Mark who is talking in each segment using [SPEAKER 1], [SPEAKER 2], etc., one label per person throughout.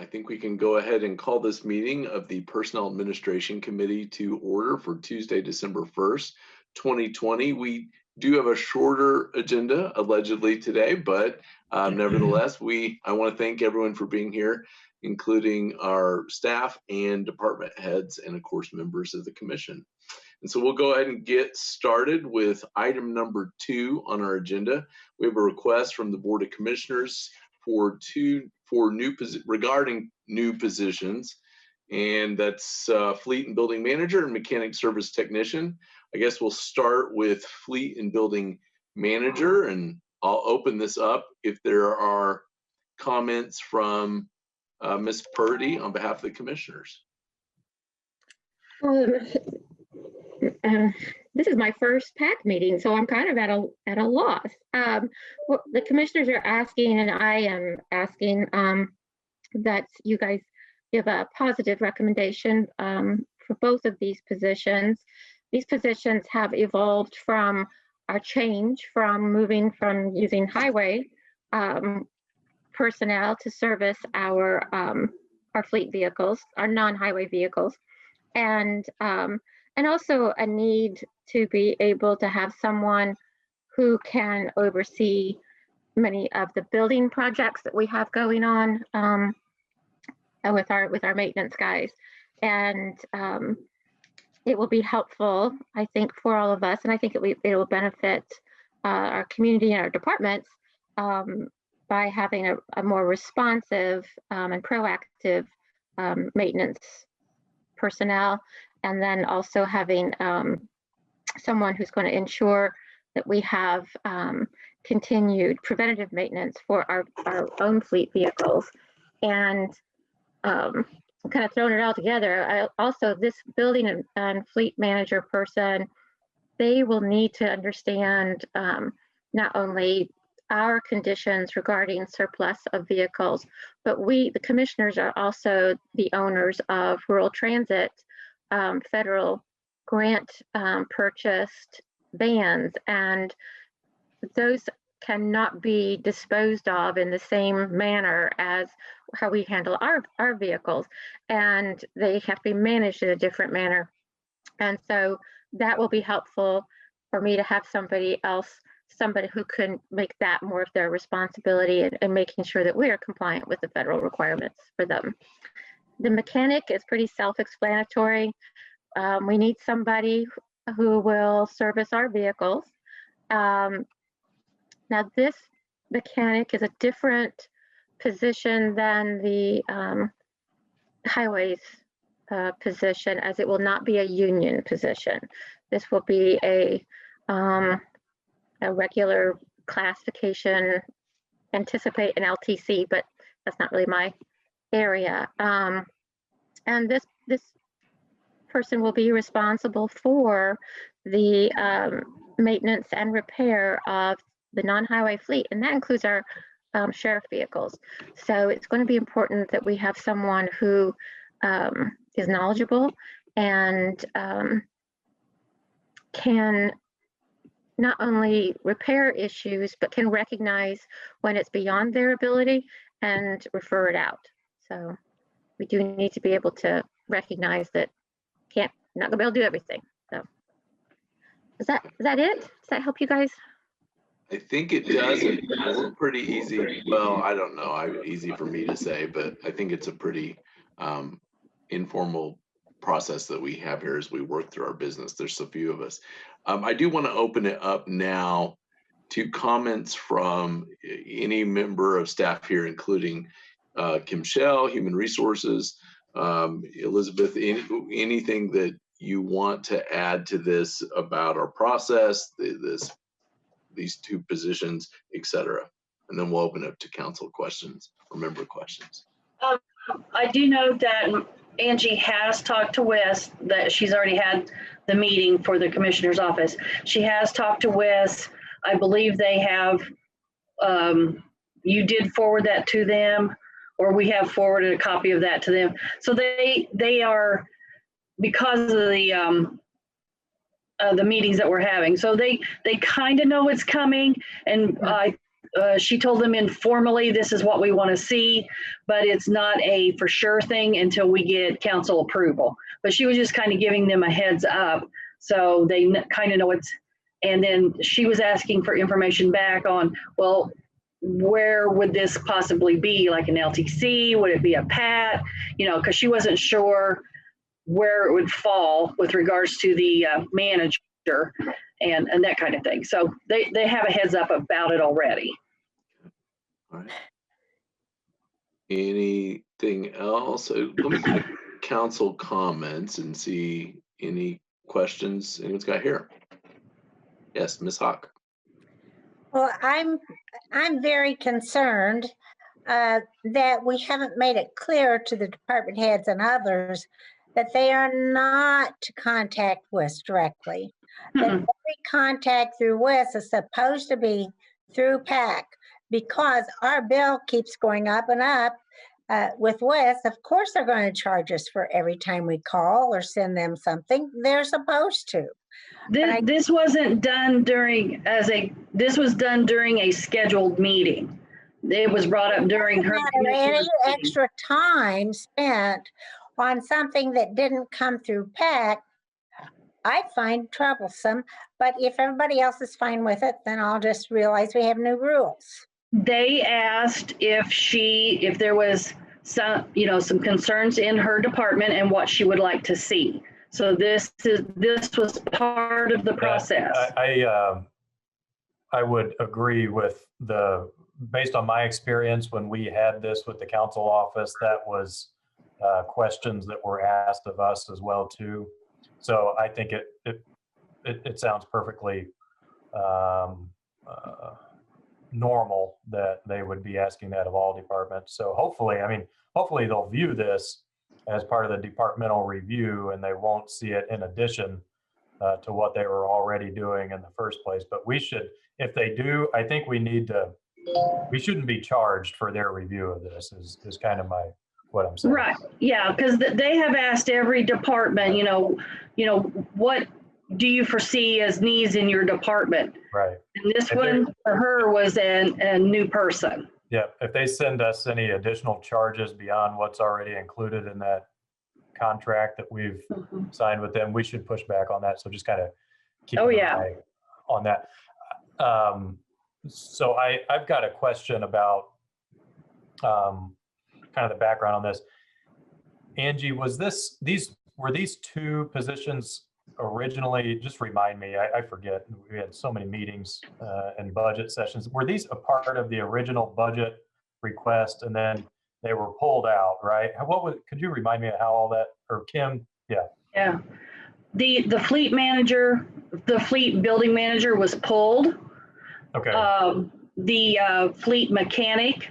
[SPEAKER 1] think we can go ahead and call this meeting of the Personnel Administration Committee to order for Tuesday, December 1st, 2020. We do have a shorter agenda allegedly today, but nevertheless, I want to thank everyone for being here, including our staff and department heads and of course members of the commission. And so we'll go ahead and get started with item number 2 on our agenda. We have a request from the Board of Commissioners regarding new positions, and that's Fleet and Building Manager and Mechanic Service Technician. I guess we'll start with Fleet and Building Manager, and I'll open this up if there are comments from Ms. Purdy on behalf of the commissioners.
[SPEAKER 2] This is my first PAC meeting, so I'm kind of at a loss. What the commissioners are asking, and I am asking, that you guys give a positive recommendation for both of these positions. These positions have evolved from our change from moving from using highway personnel to service our fleet vehicles, our non-highway vehicles, and also a need to be able to have someone who can oversee many of the building projects that we have going on with our maintenance guys. And it will be helpful, I think, for all of us, and I think it will benefit our community and our departments by having a more responsive and proactive maintenance personnel, and then also having someone who's going to ensure that we have continued preventative maintenance for our own fleet vehicles. And kind of throwing it all together, also this building and fleet manager person, they will need to understand not only our conditions regarding surplus of vehicles, but the commissioners are also the owners of rural transit, federal grant purchased vans, and those cannot be disposed of in the same manner as how we handle our vehicles, and they have to be managed in a different manner. And so that will be helpful for me to have somebody who can make that more of their responsibility and making sure that we are compliant with the federal requirements for them. The mechanic is pretty self-explanatory. We need somebody who will service our vehicles. Now this mechanic is a different position than the highways position, as it will not be a union position. This will be a regular classification, anticipate an LTC, but that's not really my area. And this person will be responsible for the maintenance and repair of the non-highway fleet, and that includes our sheriff vehicles. So it's going to be important that we have someone who is knowledgeable and can not only repair issues, but can recognize when it's beyond their ability and refer it out. So we do need to be able to recognize that not gonna be able to do everything. So is that it? Does that help you guys?
[SPEAKER 1] I think it does. It's pretty easy. Well, I don't know. Easy for me to say, but I think it's a pretty informal process that we have here as we work through our business. There's so few of us. I do want to open it up now to comments from any member of staff here, including Kim Shell, Human Resources, Elizabeth, anything that you want to add to this about our process, these two positions, etc. And then we'll open up to council questions or member questions.
[SPEAKER 3] I do know that Angie has talked to Wes, that she's already had the meeting for the commissioner's office. She has talked to Wes. I believe they have, you did forward that to them, or we have forwarded a copy of that to them. So they are, because of the meetings that we're having. So they kind of know it's coming, and I she told them informally, this is what we want to see, but it's not a for sure thing until we get council approval. But she was just kind of giving them a heads up so they kind of know it's, and then she was asking for information back on, well, where would this possibly be, like an LTC? Would it be a PAT? You know, because she wasn't sure where it would fall with regards to the manager and that kind of thing. So they have a heads up about it already.
[SPEAKER 1] All right. Anything else? Let me go to council comments and see any questions anyone's got here. Yes, Ms. Hawk.
[SPEAKER 4] Well, I'm very concerned that we haven't made it clear to the department heads and others that they are not to contact WIS directly. That every contact through WIS is supposed to be through PAC, because our bill keeps going up and up with WIS. Of course, they're going to charge us for every time we call or send them something. They're supposed to.
[SPEAKER 3] This wasn't done during this was done during a scheduled meeting. It was brought up during her.
[SPEAKER 4] Any extra time spent on something that didn't come through PAC, I find troublesome. But if everybody else is fine with it, then I'll just realize we have new rules.
[SPEAKER 3] They asked if there was some concerns in her department and what she would like to see. So this was part of the process.
[SPEAKER 5] I would agree with based on my experience when we had this with the council office, that was questions that were asked of us as well too. So I think it sounds perfectly normal that they would be asking that of all departments. So hopefully they'll view this as part of the departmental review and they won't see it in addition to what they were already doing in the first place. But we should, if they do, I think we shouldn't be charged for their review of this is kind of what I'm saying.
[SPEAKER 3] Right. Yeah. Because they have asked every department, what do you foresee as needs in your department?
[SPEAKER 5] Right.
[SPEAKER 3] And this one for her was a new person.
[SPEAKER 5] Yeah. If they send us any additional charges beyond what's already included in that contract that we've signed with them, we should push back on that. So just kind of keep an eye on that. So I've got a question about kind of the background on this. Angie, were these two positions originally, just remind me, I forget, we had so many meetings and budget sessions. Were these a part of the original budget request and then they were pulled out, right? Could you remind me of how all that, or Kim? Yeah.
[SPEAKER 3] Yeah. The fleet manager, the fleet building manager was pulled.
[SPEAKER 5] Okay.
[SPEAKER 3] The fleet mechanic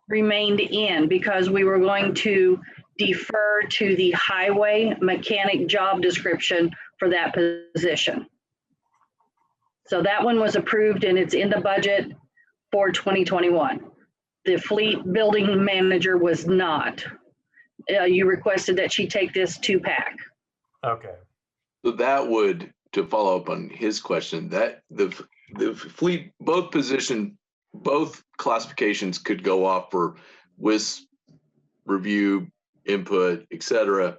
[SPEAKER 3] remained in because we were going to defer to the highway mechanic job description for that position. So that one was approved and it's in the budget for 2021. The fleet building manager was not. You requested that she take this to PAC.
[SPEAKER 5] Okay.
[SPEAKER 1] So that would, to follow up on his question, that the fleet, both classifications could go off for WIS review, input, etc.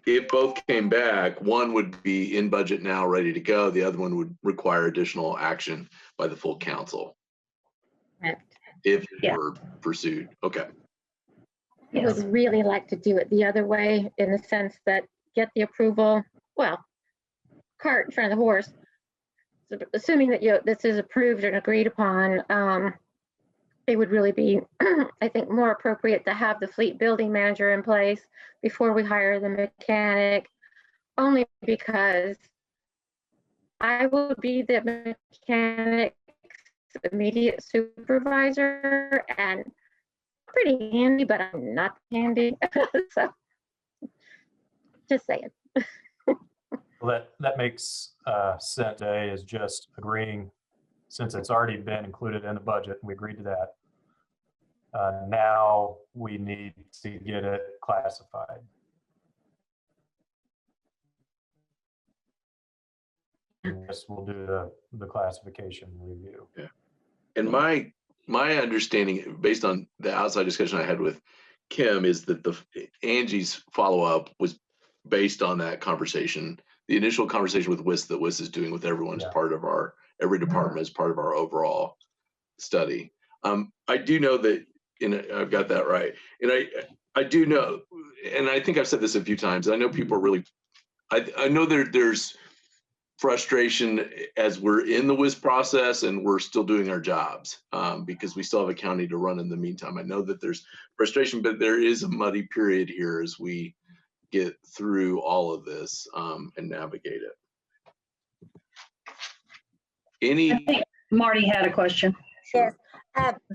[SPEAKER 1] If both came back, one would be in budget now, ready to go. The other one would require additional action by the full council.
[SPEAKER 2] Correct.
[SPEAKER 1] If it were pursued. Okay.
[SPEAKER 2] I would really like to do it the other way, in the sense that get the approval, well, cart in front of the horse. So assuming that this is approved and agreed upon, it would really be, I think, more appropriate to have the fleet building manager in place before we hire the mechanic, only because I will be the mechanic's immediate supervisor and pretty handy, but I'm not handy. So just saying.
[SPEAKER 5] Well, that makes sense. Today is just agreeing, since it's already been included in the budget, we agreed to that. Now we need to get it classified. Yes, we'll do the classification review.
[SPEAKER 1] Yeah. and my understanding, based on the outside discussion I had with Kim, is that Angie's follow-up was based on that conversation, the initial conversation with WIS that WIS is doing with everyone as part of every department as part of our overall study. I do know that, and I've got that right, and I do know, and I think I've said this a few times, I know people are really, I know there's frustration as we're in the WIS process and we're still doing our jobs, because we still have a county to run in the meantime. I know that there's frustration, but there is a muddy period here as we get through all of this and navigate it.
[SPEAKER 3] I think Marty had a question.
[SPEAKER 4] Yes.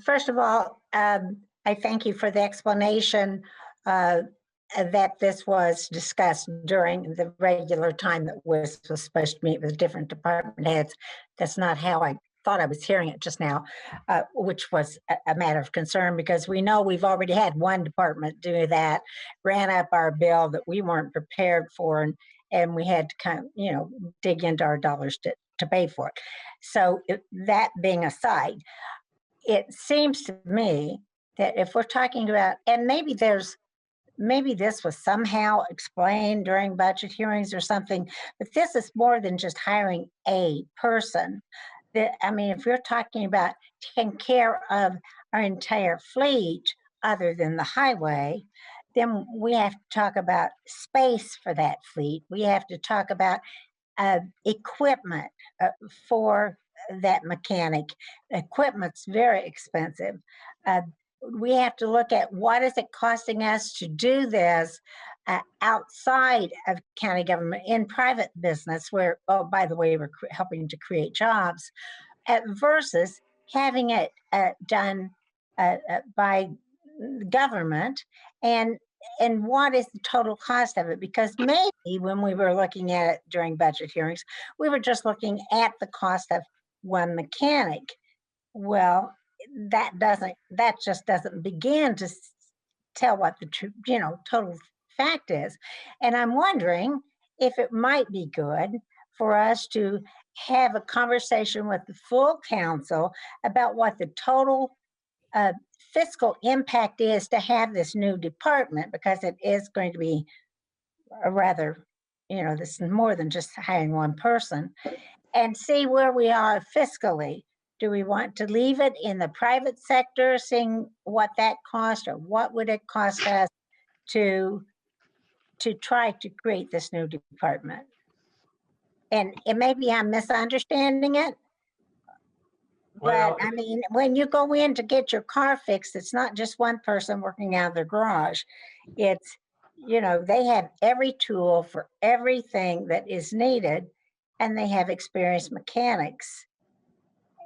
[SPEAKER 4] First of all, I thank you for the explanation that this was discussed during the regular time that WIS was supposed to meet with different department heads. That's not how I thought I was hearing it just now, which was a matter of concern, because we know we've already had one department do that, ran up our bill that we weren't prepared for, and we had to kind of, dig into our dollars to pay for it. So that being aside, it seems to me that if we're talking about, and maybe this was somehow explained during budget hearings or something, but this is more than just hiring a person. If you're talking about taking care of our entire fleet other than the highway, then we have to talk about space for that fleet. We have to talk about equipment for that mechanic. Equipment's very expensive. We have to look at what is it costing us to do this outside of county government, in private business, where, oh, by the way, we're helping to create jobs, versus having it done by government, and what is the total cost of it? Because maybe when we were looking at it during budget hearings, we were just looking at the cost of one mechanic. Well, that just doesn't begin to tell what the true, total fact is. And I'm wondering if it might be good for us to have a conversation with the full council about what the total fiscal impact is to have this new department, because it is going to be a rather, this is more than just hiring one person, and see where we are fiscally. Do we want to leave it in the private sector, seeing what that costs, or what would it cost us to try to create this new department? And maybe I'm misunderstanding it,
[SPEAKER 5] Well,
[SPEAKER 4] but when you go in to get your car fixed, it's not just one person working out of their garage. It's, they have every tool for everything that is needed, and they have experienced mechanics.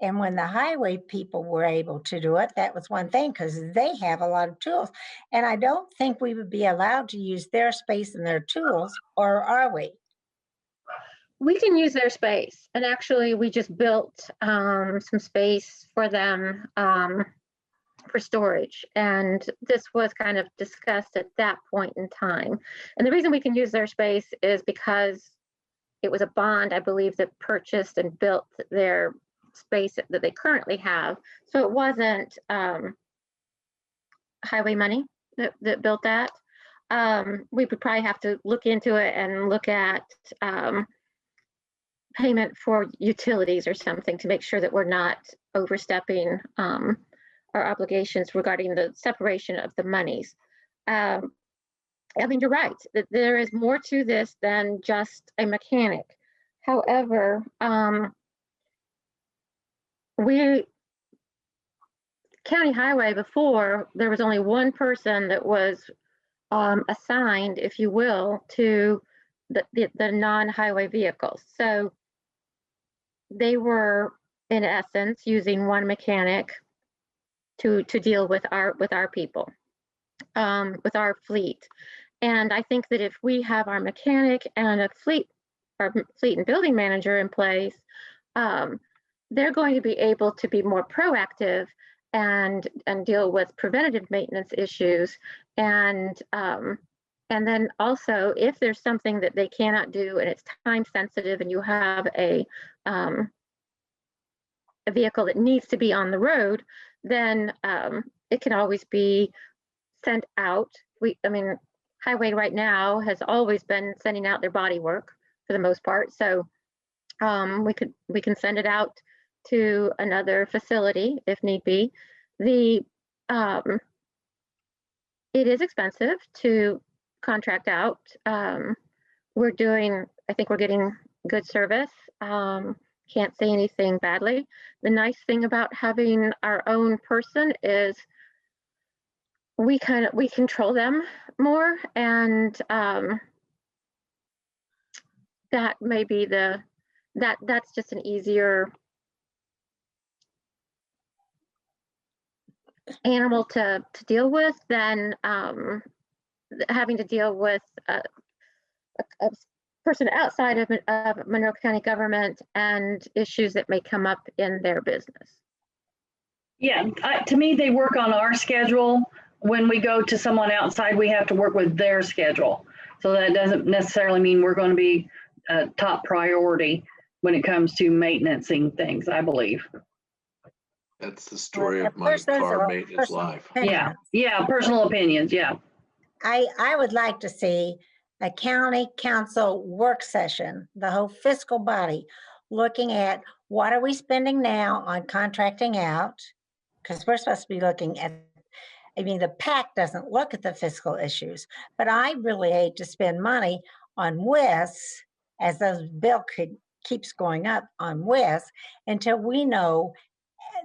[SPEAKER 4] And when the highway people were able to do it, that was one thing, because they have a lot of tools. And I don't think we would be allowed to use their space and their tools, or are we?
[SPEAKER 2] We can use their space. And actually, we just built some space for them for storage. And this was kind of discussed at that point in time. And the reason we can use their space is because it was a bond, I believe, that purchased and built their space that they currently have. So it wasn't highway money that built that. We would probably have to look into it and look at payment for utilities or something to make sure that we're not overstepping our obligations regarding the separation of the monies. You're right, that there is more to this than just a mechanic. However, County Highway, before, there was only one person that was assigned, if you will, to the non-highway vehicles. So they were, in essence, using one mechanic to deal with our people, with our fleet. And I think that if we have our mechanic and our fleet and building manager in place, they're going to be able to be more proactive and deal with preventative maintenance issues. And then also, if there's something that they cannot do and it's time sensitive, and you have a vehicle that needs to be on the road, then it can always be sent out. I mean, Highway right now has always been sending out their body work for the most part. So we can send it out to another facility if need be. It is expensive to contract out. I think we're getting good service. Can't say anything badly. The nice thing about having our own person is we control them more, and that may be that's just an easier animal to deal with than having to deal with a person outside of Monroe County government and issues that may come up in their business.
[SPEAKER 3] Yeah, to me, they work on our schedule. When we go to someone outside, we have to work with their schedule. So that doesn't necessarily mean we're going to be a top priority when it comes to maintaining things, I believe.
[SPEAKER 1] That's the story
[SPEAKER 4] Well,
[SPEAKER 1] of my
[SPEAKER 4] first, there's
[SPEAKER 1] car
[SPEAKER 4] a
[SPEAKER 1] maintenance
[SPEAKER 4] personal
[SPEAKER 1] life.
[SPEAKER 4] opinion.
[SPEAKER 3] Yeah, personal opinions, yeah.
[SPEAKER 4] I would like to see a county council work session, the whole fiscal body, looking at what are we spending now on contracting out? Because we're supposed to be looking at, I mean, the PAC doesn't look at the fiscal issues, but I really hate to spend money on WIS as those bill keeps going up on WIS until we know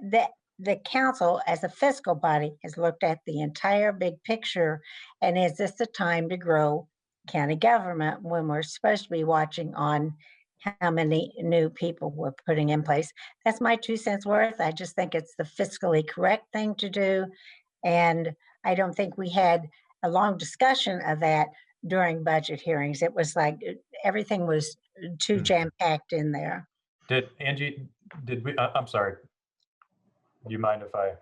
[SPEAKER 4] that the council as a fiscal body has looked at the entire big picture. And is this the time to grow county government when we're supposed to be watching on how many new people we're putting in place? That's my 2 cents worth. I just think it's the fiscally correct thing to do. And I don't think we had a long discussion of that during budget hearings. It was like everything was too jam-packed in there.
[SPEAKER 5] Angie, did we, I'm sorry. Do you mind if I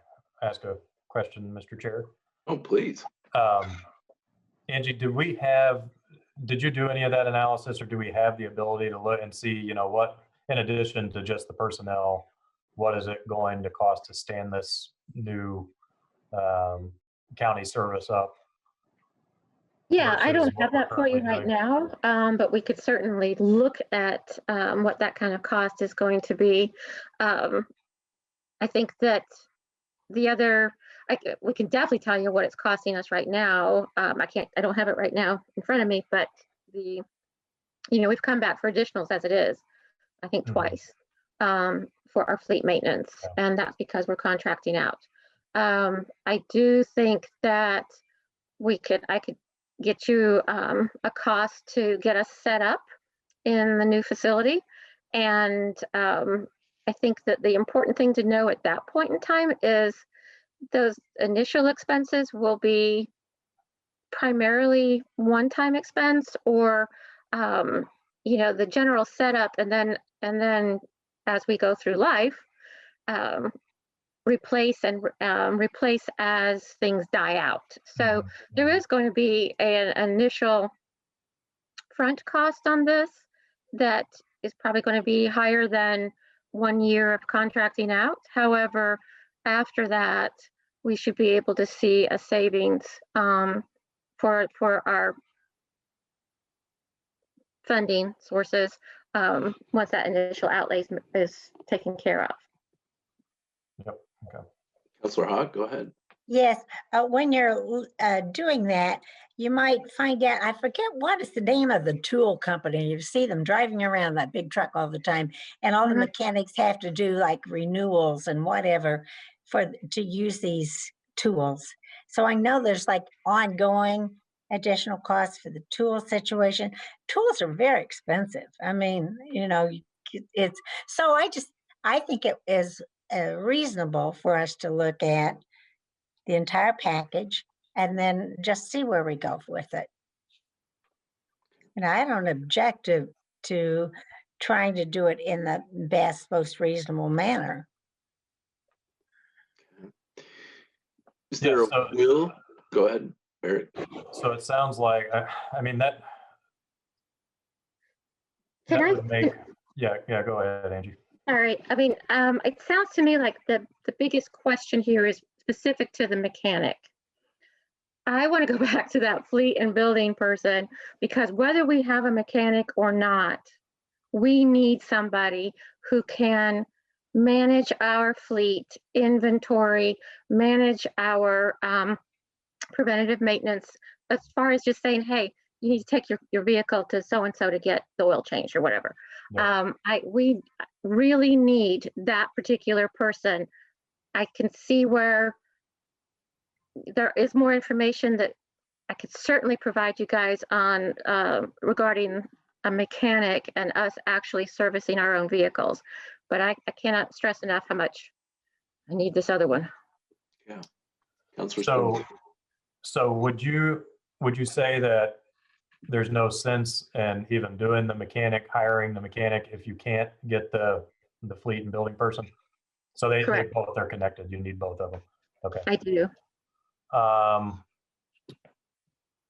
[SPEAKER 5] ask a question, Mr. Chair?
[SPEAKER 1] Oh, please.
[SPEAKER 5] Angie, did you do any of that analysis, or do we have the ability to look and see, what, in addition to just the personnel, what is it going to cost to stand this new county service up?
[SPEAKER 2] Yeah, I don't
[SPEAKER 5] versus
[SPEAKER 2] have
[SPEAKER 5] what
[SPEAKER 2] that
[SPEAKER 5] we're
[SPEAKER 2] for you
[SPEAKER 5] currently
[SPEAKER 2] right now, but we could certainly look at what that kind of cost is going to be. I think that we can definitely tell you what it's costing us right now. I don't have it right now in front of me, but we've come back for additionals as it is, I think twice, for our fleet maintenance, and that's because we're contracting out. I do think that I could get you a cost to get us set up in the new facility. And I think that the important thing to know at that point in time is those initial expenses will be primarily one-time expense, or the general setup, and then as we go through life, replace as things die out. So there is going to be an initial front cost on this that is probably going to be higher than 1 year of contracting out. However, after that, we should be able to see a savings for our funding sources once that initial outlay is taken care of.
[SPEAKER 5] Yep. Okay.
[SPEAKER 1] Councilor Hogg, go ahead.
[SPEAKER 4] Yes, when you're doing that, you might find out, I forget what is the name of the tool company. You see them driving around that big truck all the time, and all the mechanics have to do like renewals and whatever to use these tools. So I know there's like ongoing additional costs for the tool situation. Tools are very expensive. I mean, it's, so I think it is reasonable for us to look at the entire package and then just see where we go with it. And I don't object to trying to do it in the best, most reasonable manner.
[SPEAKER 1] Is there a will? Go ahead, Eric.
[SPEAKER 5] So it sounds like, I mean, that would make, yeah, go ahead, Angie.
[SPEAKER 2] All right. I mean, it sounds to me like the biggest question here is specific to the mechanic. I want to go back to that fleet and building person, because whether we have a mechanic or not, we need somebody who can manage our fleet inventory, manage our preventative maintenance, as far as just saying, hey, you need to take your vehicle to so-and-so to get the oil change or whatever.
[SPEAKER 5] Yeah.
[SPEAKER 2] We really need that particular person. I can see where there is more information that I could certainly provide you guys on regarding a mechanic and us actually servicing our own vehicles. But I cannot stress enough how much I need this other one.
[SPEAKER 1] Yeah. Councilor
[SPEAKER 5] So,
[SPEAKER 1] Stone.
[SPEAKER 5] so would you say that there's no sense in even doing the mechanic, hiring the mechanic, if you can't get the fleet and building person? So they
[SPEAKER 2] Correct.
[SPEAKER 5] both are connected. You need both of them. Okay.
[SPEAKER 2] I do.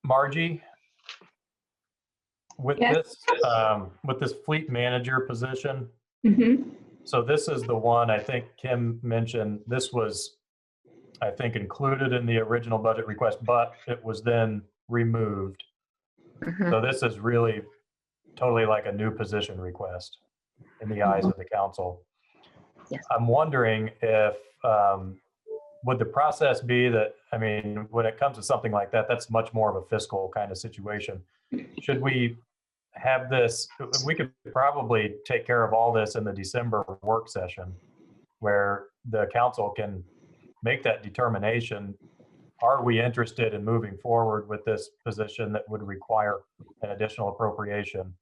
[SPEAKER 5] Margie, with
[SPEAKER 6] Yes.
[SPEAKER 5] this fleet manager position,
[SPEAKER 6] Mhm.
[SPEAKER 5] so this is the one I think Kim mentioned. This was, I think, included in the original budget request, but it was then removed.
[SPEAKER 2] Mhm.
[SPEAKER 5] So this is really totally like a new position request in the eyes of the council.
[SPEAKER 2] Yes.
[SPEAKER 5] I'm wondering if, would the process be that, I mean, when it comes to something like that, that's much more of a fiscal kind of situation. Should we have this, we could probably take care of all this in the December work session where the council can make that determination. Are we interested in moving forward with this position that would require an additional appropriation?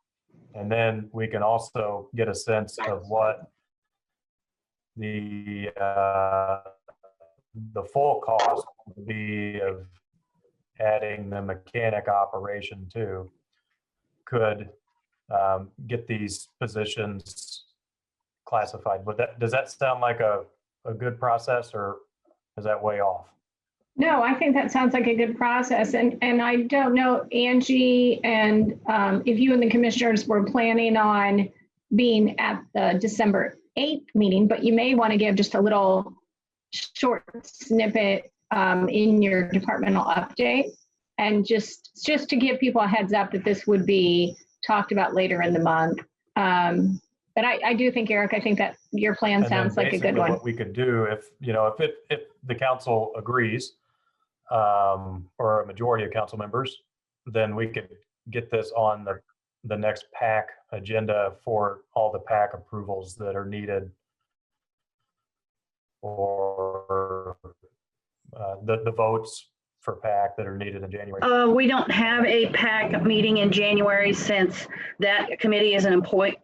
[SPEAKER 5] And then we can also get a sense of what the full cost would be of adding the mechanic operation too. Could get these positions classified. Does that sound like a good process, or is that way off?
[SPEAKER 6] No, I think that sounds like a good process. And I don't know, Angie, and if you and the commissioners were planning on being at the December 8th meeting, but you may want to give just a little short snippet in your departmental update, and just to give people a heads up that this would be talked about later in the month. But I do think, Eric, I think that your plan
[SPEAKER 5] And
[SPEAKER 6] sounds like a good
[SPEAKER 5] basically
[SPEAKER 6] one.
[SPEAKER 5] what we could do, if the council agrees, or a majority of council members, then we could get this on the next PAC agenda for all the PAC approvals that are needed, or the votes for PAC that are needed in January.
[SPEAKER 3] We don't have a PAC meeting in January, since that committee isn't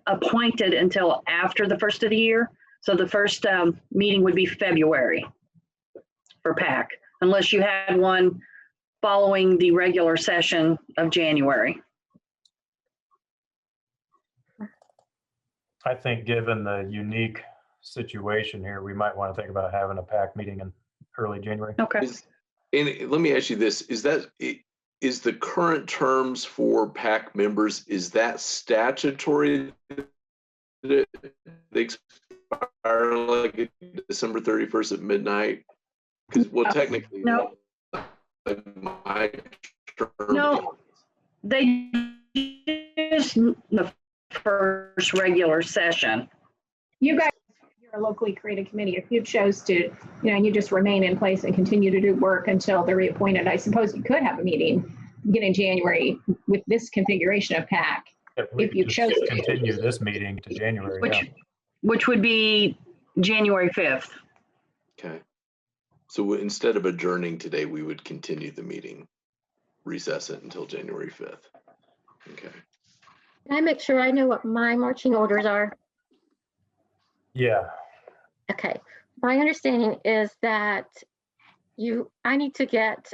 [SPEAKER 3] appointed until after the first of the year. So the first meeting would be February for PAC, unless you had one following the regular session of January.
[SPEAKER 5] I think given the unique situation here, we might want to think about having a PAC meeting in early January.
[SPEAKER 3] Okay.
[SPEAKER 1] And let me ask you this, is the current terms for PAC members, is that statutory? They expire like December 31st at midnight? Because, well, technically,
[SPEAKER 3] No.
[SPEAKER 1] my term.
[SPEAKER 3] No, they just the first regular session.
[SPEAKER 6] You guys, you're a locally created committee. If you chose to, you just remain in place and continue to do work until they're reappointed, I suppose you could have a meeting beginning in January with this configuration of PAC. If you chose to
[SPEAKER 5] continue this meeting to January,
[SPEAKER 3] Which would be January 5th.
[SPEAKER 1] Okay. So instead of adjourning today, we would continue the meeting, recess it until January 5th. Okay.
[SPEAKER 2] Can I make sure I know what my marching orders are?
[SPEAKER 5] Yeah.
[SPEAKER 2] Okay. My understanding is that I need to get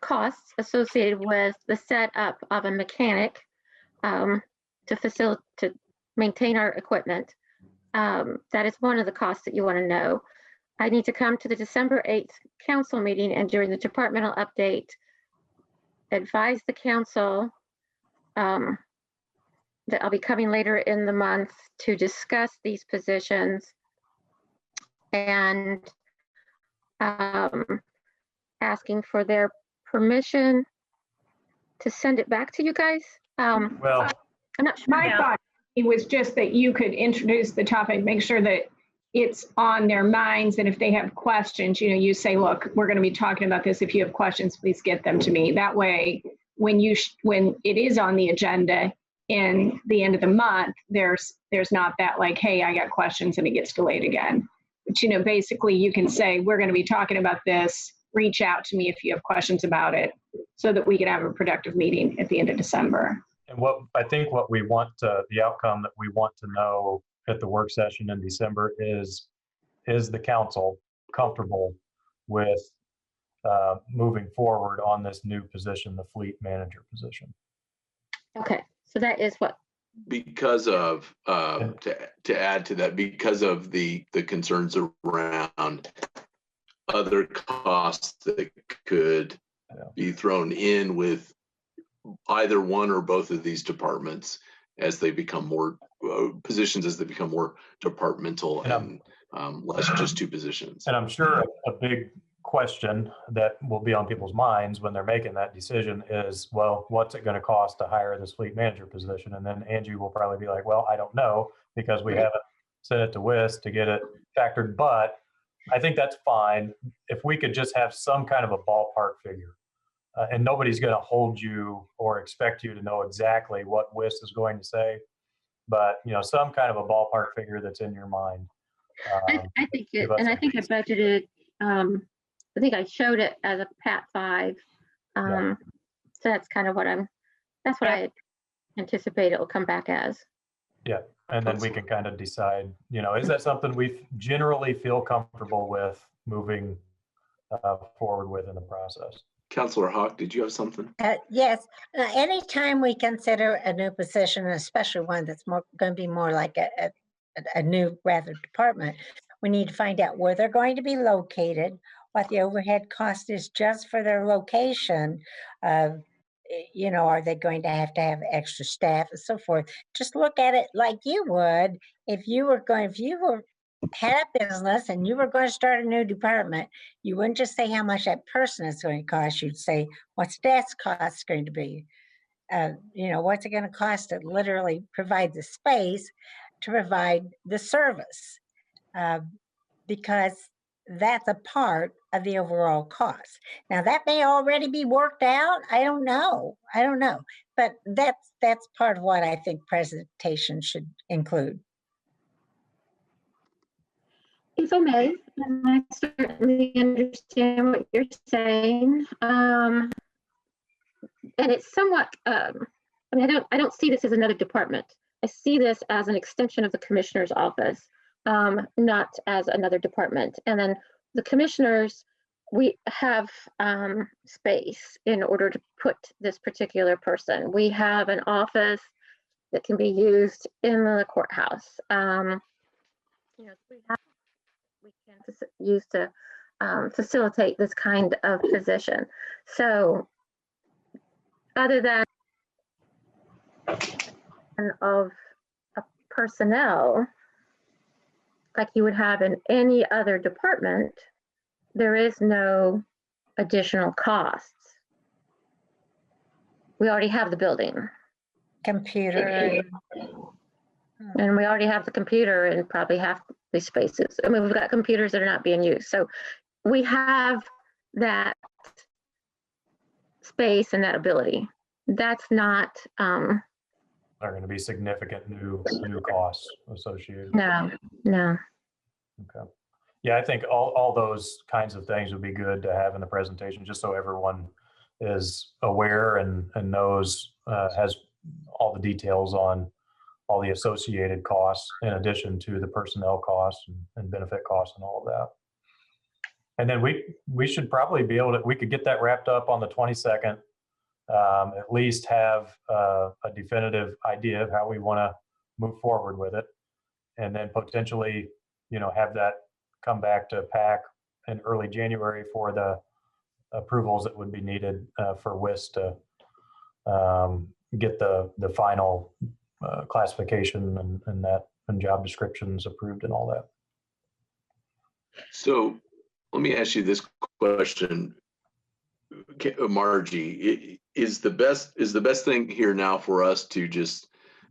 [SPEAKER 2] costs associated with the setup of a mechanic to maintain our equipment. That is one of the costs that you want to know. I need to come to the December 8th council meeting, and during the departmental update, advise the council that I'll be coming later in the month to discuss these positions and asking for their permission to send it back to you guys.
[SPEAKER 5] Well,
[SPEAKER 2] I'm not sure.
[SPEAKER 6] My thought it was just that you could introduce the topic, make sure that it's on their minds, and if they have questions, you say, look, we're going to be talking about this. If you have questions, please get them to me. That way, when it is on the agenda in the end of the month, there's not that like, hey, I got questions and it gets delayed again. But basically you can say, we're going to be talking about this. Reach out to me if you have questions about it, so that we can have a productive meeting at the end of December.
[SPEAKER 5] and I think what we want the outcome that we want to know at the work session in December is the council comfortable with moving forward on this new position, the fleet manager position?
[SPEAKER 2] Okay, so that is what.
[SPEAKER 1] Because of to add to that, because of the concerns around other costs that could be thrown in with either one or both of these departments as they become more positions, as they become more departmental and less just two positions.
[SPEAKER 5] And I'm sure a big question that will be on people's minds when they're making that decision is, well, what's it going to cost to hire this fleet manager position? And then Angie will probably be like, well, I don't know, because we haven't sent it to WIS to get it factored. But I think that's fine if we could just have some kind of a ballpark figure. And nobody's going to hold you or expect you to know exactly what WIS is going to say, but some kind of a ballpark figure that's in your mind.
[SPEAKER 2] I think it, and I think I budgeted. I think I showed it as a PAT 5. So that's kind of what that's what I anticipate it will come back as.
[SPEAKER 5] Yeah, and then we can kind of decide, is that something we generally feel comfortable with moving forward with in the process?
[SPEAKER 1] Councilor Hawk, did you have something?
[SPEAKER 4] Yes. Anytime we consider a new position, especially one that's going to be more like a new rather department, we need to find out where they're going to be located, what the overhead cost is just for their location. Are they going to have extra staff and so forth? Just look at it like you would if you had a business and you were going to start a new department. You wouldn't just say how much that person is going to cost. You'd say, what's that cost going to be? What's it going to cost to literally provide the space to provide the service? Because that's a part of the overall cost. Now that may already be worked out. I don't know. But that's part of what I think presentation should include.
[SPEAKER 2] If I may, and I certainly understand what you're saying. And it's somewhat, I don't see this as another department. I see this as an extension of the commissioner's office, not as another department. And then the commissioners, we have space in order to put this particular person. We have an office that can be used in the courthouse. We can use to facilitate this kind of position. So other than of a personnel, like you would have in any other department, there is no additional costs. We already have the building.
[SPEAKER 4] Computer.
[SPEAKER 2] And we already have the computer in probably half the spaces. I mean, we've got computers that are not being used. So we have that space and that ability. That's not. Are
[SPEAKER 5] going to be significant new costs associated?
[SPEAKER 2] No.
[SPEAKER 5] Okay. Yeah, I think all those kinds of things would be good to have in the presentation, just so everyone is aware and knows, has all the details on all the associated costs in addition to the personnel costs and benefit costs and all of that. And then we should probably be able to, we could get that wrapped up on the 22nd, at least have a definitive idea of how we want to move forward with it. And then potentially, have that come back to PAC in early January for the approvals that would be needed for WIS to get the final classification and that, and job descriptions approved and all that.
[SPEAKER 1] So let me ask you this question, Margie. Is the best thing here now for us to just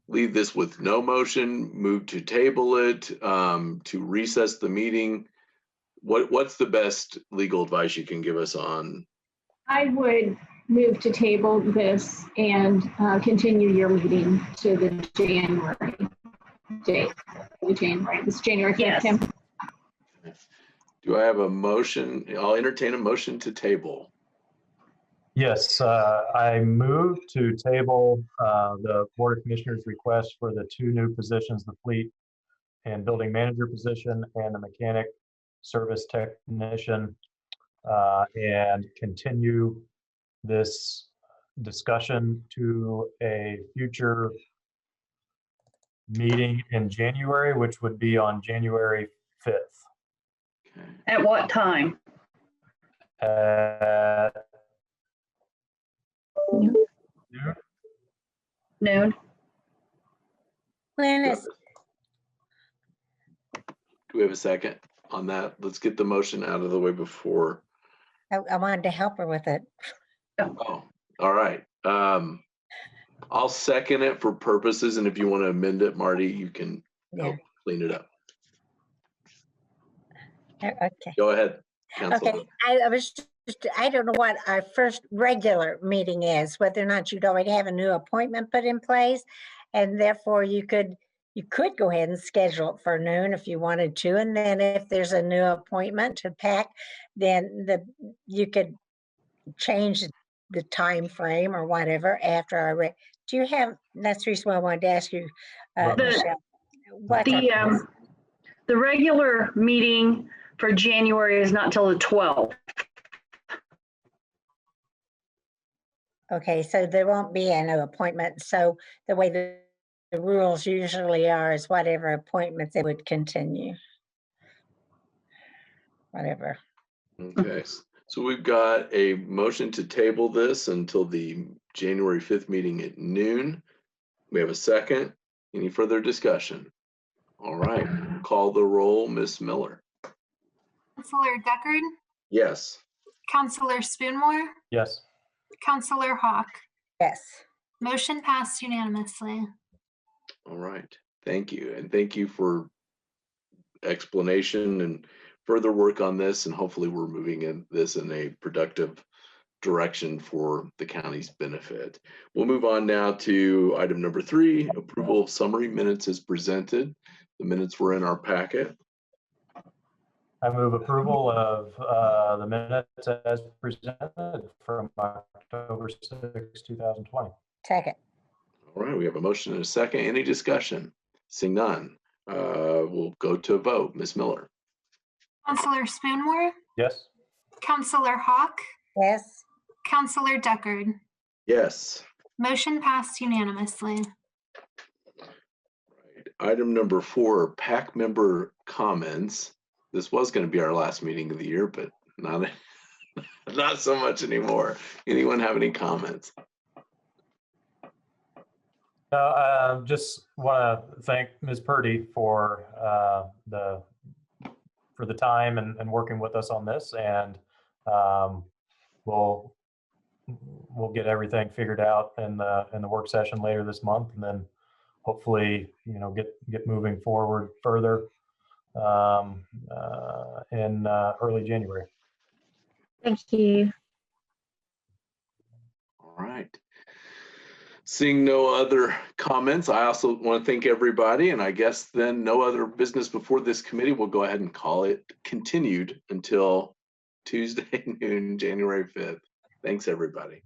[SPEAKER 1] leave this with no motion, move to table it, to recess the meeting? What's the best legal advice you can give us on?
[SPEAKER 6] I would move to table this and continue your meeting to the January date. This January 5th,
[SPEAKER 3] Yes.
[SPEAKER 6] Kim.
[SPEAKER 1] Do I have a motion? I'll entertain a motion to table.
[SPEAKER 5] Yes, I move to table the Board of Commissioners request for the 2 new positions, the fleet and building manager position and the mechanic service technician, and continue this discussion to a future meeting in January, which would be on January 5th.
[SPEAKER 1] Okay.
[SPEAKER 3] At what time?
[SPEAKER 5] At noon.
[SPEAKER 3] Noon?
[SPEAKER 4] When is,
[SPEAKER 1] Do we have a second on that? Let's get the motion out of the way before.
[SPEAKER 4] I wanted to help her with it.
[SPEAKER 1] Oh, all right. I'll second it for purposes, and if you want to amend it, Marty, you can help clean it up.
[SPEAKER 4] Okay.
[SPEAKER 1] Go ahead, Councilwoman.
[SPEAKER 4] Okay, I was just, I don't know what our first regular meeting is, whether or not you'd already have a new appointment put in place. And therefore you could go ahead and schedule it for noon if you wanted to. And then if there's a new appointment to pack, then you could change the time frame or whatever after do you have, that's the reason why I wanted to ask you, Michelle. what's our-
[SPEAKER 3] The regular meeting for January is not till the 12th.
[SPEAKER 4] Okay, so there won't be any appointment. So the way the rules usually are is whatever appointments it would continue. Whatever.
[SPEAKER 1] Okay, so we've got a motion to table this until the January 5th meeting at noon. We have a second. Any further discussion? All right, call the roll, Ms. Miller.
[SPEAKER 7] Counselor Deckard,
[SPEAKER 1] Yes.
[SPEAKER 7] Counselor Spoonmore,
[SPEAKER 5] Yes.
[SPEAKER 7] Counselor Hawk.
[SPEAKER 4] Yes.
[SPEAKER 7] Motion passed unanimously.
[SPEAKER 1] All right, thank you. And thank you for explanation and further work on this. And hopefully we're moving in this in a productive direction for the county's benefit. We'll move on now to item number 3, approval of summary minutes as presented. The minutes were in our packet.
[SPEAKER 5] I move approval of the minutes as presented from October 6, 2020.
[SPEAKER 4] Second.
[SPEAKER 1] All right, we have a motion and a second. Any discussion? Seeing none, we'll go to a vote. Ms. Miller.
[SPEAKER 7] Counselor Spoonmore,
[SPEAKER 5] Yes.
[SPEAKER 7] Counselor Hawk,
[SPEAKER 4] Yes.
[SPEAKER 7] Counselor Deckard.
[SPEAKER 1] Yes.
[SPEAKER 7] Motion passed unanimously.
[SPEAKER 1] Right. Item number 4, PAC member comments. This was going to be our last meeting of the year, but not so much anymore. Anyone have any comments?
[SPEAKER 5] Just want to thank Ms. Purdy for the time and working with us on this, and we'll get everything figured out in the work session later this month, and then hopefully get moving forward further in early January.
[SPEAKER 2] Thank you.
[SPEAKER 1] All right. Seeing no other comments, I also want to thank everybody, and I guess then no other business before this committee. We'll go ahead and call it continued until Tuesday noon, January 5th. Thanks, everybody.